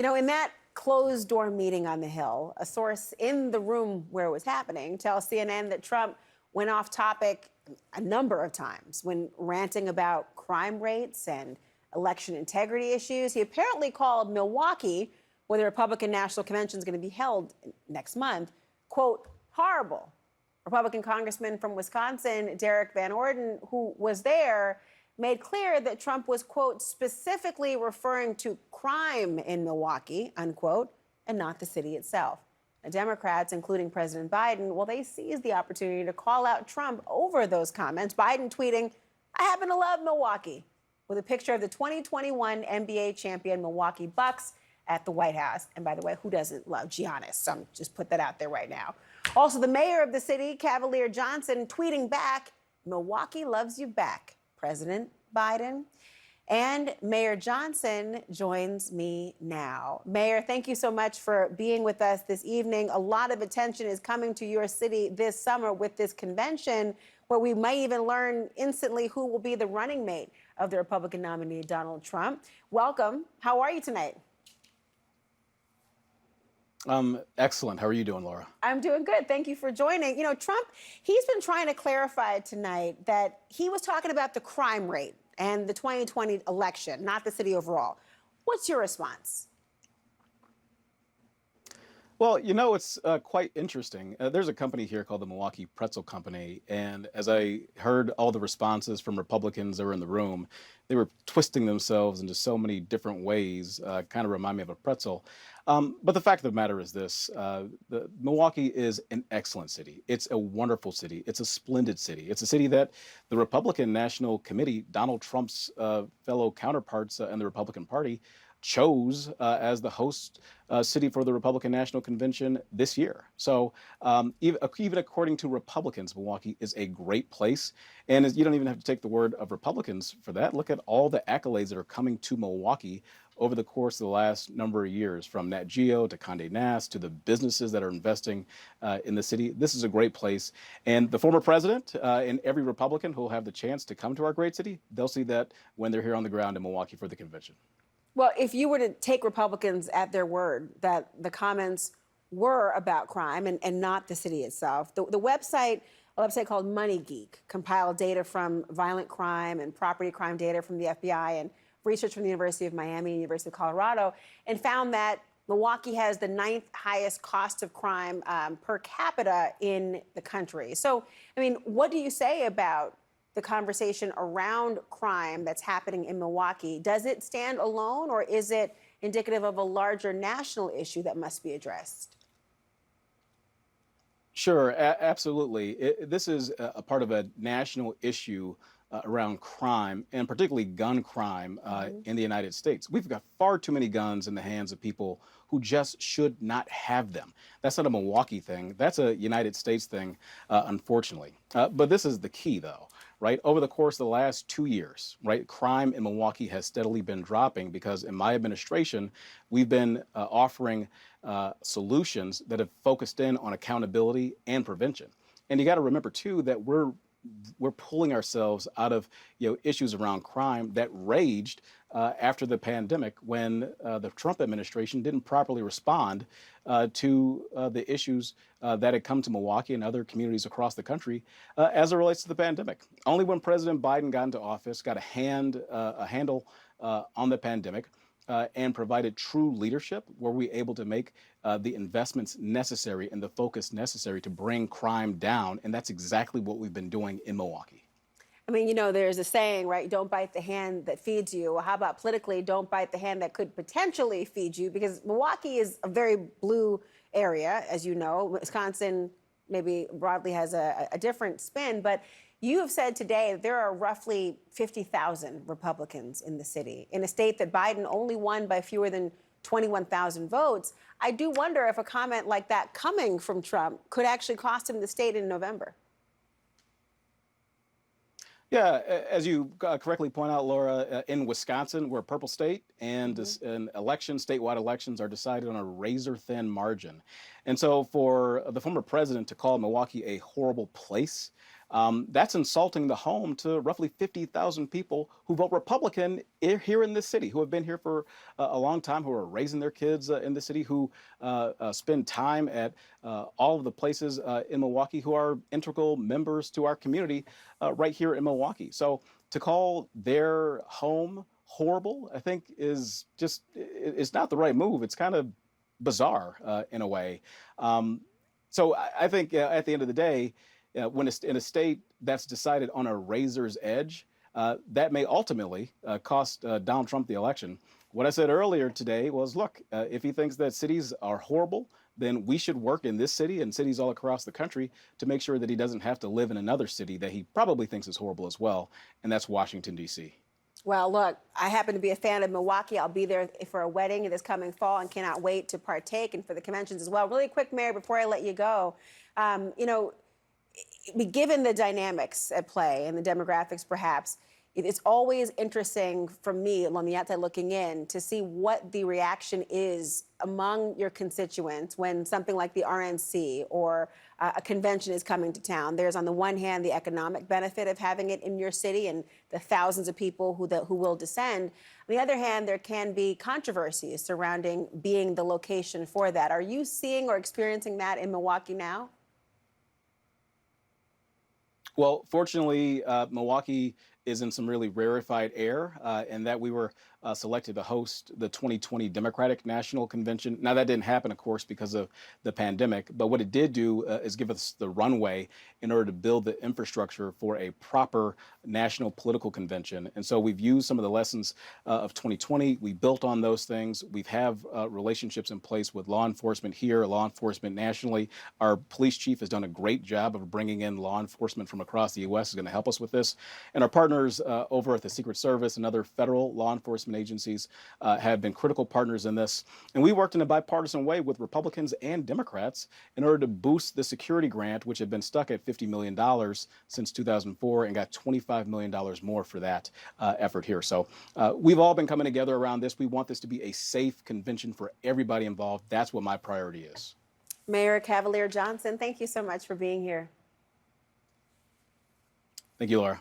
You know, in that closed door meeting on the Hill, a source in the room where it was happening tells CNN that Trump went off topic a number of times when ranting about crime rates and election integrity issues. He apparently called Milwaukee, where the Republican National Convention is going to be held next month, quote, horrible. Republican Congressman from Wisconsin, Derek Van Orden, who was there, made clear that Trump was, quote, specifically referring to crime in Milwaukee, unquote, and not the city itself. Now, Democrats, including President Biden, well, they seized the opportunity to call out Trump over those comments. Biden tweeting, "I happen to love Milwaukee," with a picture of the 2021 NBA champion Milwaukee Bucks at the White House. And by the way, who doesn't love Giannis? So just put that out there right now. Also, the mayor of the city, Cavalier Johnson, tweeting back, "Milwaukee loves you back, President Biden." And Mayor Johnson joins me now. Mayor, thank you so much for being with us this evening. A lot of attention is coming to your city this summer with this convention, where we might even learn instantly who will be the running mate of the Republican nominee, Donald Trump. Welcome. How are you tonight? Excellent. How are you doing, Laura? I'm doing good. Thank you for joining. You know, Trump, he's been trying to clarify tonight that he was talking about the crime rate and the 2020 election, not the city overall. What's your response? Well, you know, it's quite interesting. There's a company here called the Milwaukee Pretzel Company, and as I heard all the responses from Republicans that were in the room, they were twisting themselves into so many different ways, kind of remind me of a pretzel. But the fact of the matter is this, Milwaukee is an excellent city. It's a wonderful city. It's a splendid city. It's a city that the Republican National Committee, Donald Trump's fellow counterparts in the Republican Party, chose as the host city for the Republican National Convention this year. So even according to Republicans, Milwaukee is a great place. And you don't even have to take the word of Republicans for that. Look at all the accolades that are coming to Milwaukee over the course of the last number of years, from Nat Geo to Condé Nast to the businesses that are investing in the city. This is a great place. And the former president and every Republican who will have the chance to come to our great city, they'll see that when they're here on the ground in Milwaukee for the convention. Well, if you were to take Republicans at their word that the comments were about crime and not the city itself, a website called Money Geek compiled data from violent crime and property crime data from the FBI and research from the University of Miami and University of Colorado, and found that Milwaukee has the 9th highest cost of crime per capita in the country. So, I mean, what do you say about the conversation around crime that's happening in Milwaukee? Does it stand alone, or is it indicative of a larger national issue that must be addressed? Sure, absolutely. This is a part of a national issue around crime, and particularly gun crime in the United States. We've got far too many guns in the hands of people who just should not have them. That's not a Milwaukee thing. That's a United States thing, unfortunately. But this is the key, though, right? Over the course of the last 2 years, right, crime in Milwaukee has steadily been dropping because in my administration, we've been offering solutions that have focused in on accountability and prevention. And you got to remember, too, that we're pulling ourselves out of issues around crime that raged after the pandemic, when the Trump administration didn't properly respond to the issues that had come to Milwaukee and other communities across the country as it relates to the pandemic. Only when President Biden got into office, got a handle on the pandemic, and provided true leadership, were we able to make the investments necessary and the focus necessary to bring crime down. And that's exactly what we've been doing in Milwaukee. I mean, you know, there's a saying, right? Don't bite the hand that feeds you. Well, how about politically, don't bite the hand that could potentially feed you? Because Milwaukee is a very blue area, as you know. Wisconsin maybe broadly has a different spin, but you have said today that there are roughly 50,000 Republicans in the city, in a state that Biden only won by fewer than 21,000 votes. I do wonder if a comment like that coming from Trump could actually cost him the state in November. Yeah, as you correctly point out, Laura, in Wisconsin, we're a purple state, and statewide elections are decided on a razor-thin margin. And so for the former president to call Milwaukee a horrible place, That's insulting the home to roughly 50,000 people who vote Republican here in this city, who have been here for a long time, who are raising their kids in the city, who spend time at all of the places in Milwaukee, who are integral members to our community right here in Milwaukee. So to call their home horrible, I think it's not the right move. It's kind of bizarre in a way. So I think at the end of the day, when it's in a state that's decided on a razor's edge, that may ultimately cost Donald Trump the election. What I said earlier today was, look, if he thinks that cities are horrible, then we should work in this city and cities all across the country to make sure that he doesn't have to live in another city that he probably thinks is horrible as well, and that's Washington, D.C. Well, look, I happen to be a fan of Milwaukee. I'll be there for a wedding this coming fall and cannot wait to partake, and for the conventions as well. Really quick, Mayor, before I let you go, given the dynamics at play and the demographics, perhaps, it's always interesting for me on the outside looking in to see what the reaction is among your constituents when something like the RNC or a convention is coming to town. There's, on the one hand, the economic benefit of having it in your city and the thousands of people who will descend. On the other hand, there can be controversies surrounding being the location for that. Are you seeing or experiencing that in Milwaukee now? Well, fortunately, Milwaukee is in some really rarefied air, in that we were selected to host the 2020 Democratic National Convention. Now, that didn't happen, of course, because of the pandemic, but what it did do is give us the runway in order to build the infrastructure for a proper national political convention. And so we've used some of the lessons of 2020. We built on those things. We have relationships in place with law enforcement here, law enforcement nationally. Our police chief has done a great job of bringing in law enforcement from across the U.S. is going to help us with this. And our partners over at the Secret Service and other federal law enforcement agencies have been critical partners in this. And we worked in a bipartisan way with Republicans and Democrats in order to boost the security grant, which had been stuck at $50 million since 2004 and got $25 million more for that effort here. So we've all been coming together around this. We want this to be a safe convention for everybody involved. That's what my priority is. Mayor Cavalier Johnson, thank you so much for being here. Thank you, Laura.